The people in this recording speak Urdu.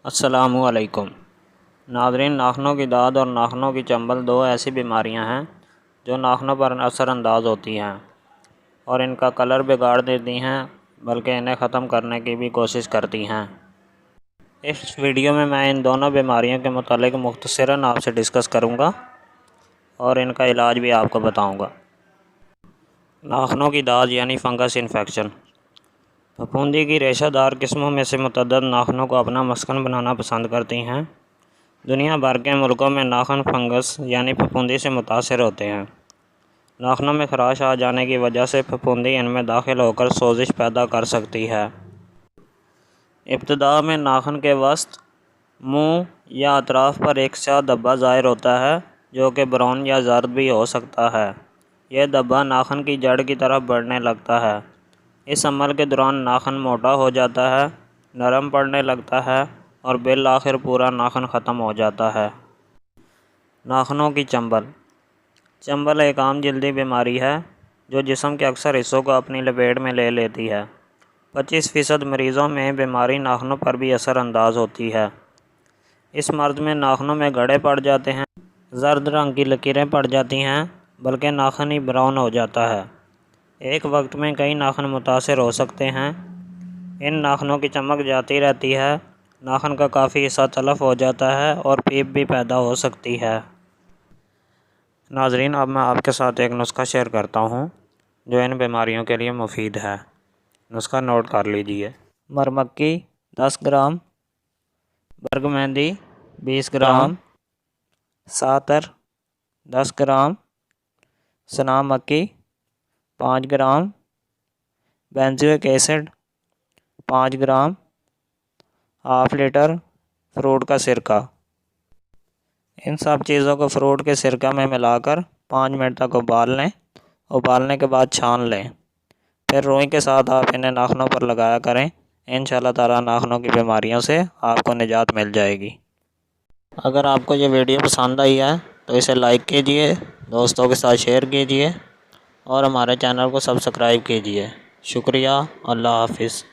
السلام علیکم ناظرین، ناخنوں کی داد اور ناخنوں کی چنبل دو ایسی بیماریاں ہیں جو ناخنوں پر اثر انداز ہوتی ہیں اور ان کا کلر بگاڑ دیتی ہیں، بلکہ انہیں ختم کرنے کی بھی کوشش کرتی ہیں۔ اس ویڈیو میں ان دونوں بیماریوں کے متعلق مختصراً آپ سے ڈسکس کروں گا اور ان کا علاج بھی آپ کو بتاؤں گا۔ ناخنوں کی داد یعنی فنگس انفیکشن۔ پھپھوندی کی ریشہ دار قسموں میں سے متعدد ناخنوں کو اپنا مسکن بنانا پسند کرتی ہیں۔ دنیا بھر کے ملکوں میں ناخن فنگس یعنی پھپھوندی سے متاثر ہوتے ہیں۔ ناخنوں میں خراش آ جانے کی وجہ سے پھپھوندی ان میں داخل ہو کر سوزش پیدا کر سکتی ہے۔ ابتدا میں ناخن کے وسط، منہ یا اطراف پر ایک سیاہ دھبا ظاہر ہوتا ہے جو کہ براؤن یا زرد بھی ہو سکتا ہے۔ یہ دھبا ناخن کی جڑ کی طرف بڑھنے لگتا ہے۔ اس عمل کے دوران ناخن موٹا ہو جاتا ہے، نرم پڑنے لگتا ہے اور بالآخر پورا ناخن ختم ہو جاتا ہے۔ ناخنوں کی چنبل۔ چنبل ایک عام جلدی بیماری ہے جو جسم کے اکثر حصوں کو اپنی لپیٹ میں لے لیتی ہے۔ 25% مریضوں میں بیماری ناخنوں پر بھی اثر انداز ہوتی ہے۔ اس مرض میں ناخنوں میں گڑھے پڑ جاتے ہیں، زرد رنگ کی لکیریں پڑ جاتی ہیں، بلکہ ناخن ہی براؤن ہو جاتا ہے۔ ایک وقت میں کئی ناخن متاثر ہو سکتے ہیں۔ ان ناخنوں کی چمک جاتی رہتی ہے، ناخن کا کافی حصہ تلف ہو جاتا ہے اور پیپ بھی پیدا ہو سکتی ہے۔ ناظرین، اب میں آپ کے ساتھ ایک نسخہ شیئر کرتا ہوں جو ان بیماریوں کے لیے مفید ہے۔ نسخہ نوٹ کر لیجئے۔ مرمکی 10 گرام، برگ مہندی 20 گرام، ساتر 10 گرام، سنا مکی 5 gram, benzoic acid 5 gram, ½ litre fruit کا سرکہ۔ ان سب چیزوں کو فروٹ کے سرکہ میں ملا کر 5 منٹ تک ابال لیں۔ ابالنے کے بعد چھان لیں، پھر روئی کے ساتھ آپ انہیں ناخنوں پر لگایا کریں۔ انشاءاللہ تعالیٰ ناخنوں کی بیماریوں سے آپ کو نجات مل جائے گی۔ اگر آپ کو یہ ویڈیو پسند آئی ہے تو اسے لائک کیجئے، دوستوں کے ساتھ شیئر کیجئے اور ہمارے چینل کو سبسکرائب کیجئے۔ شکریہ۔ اللہ حافظ۔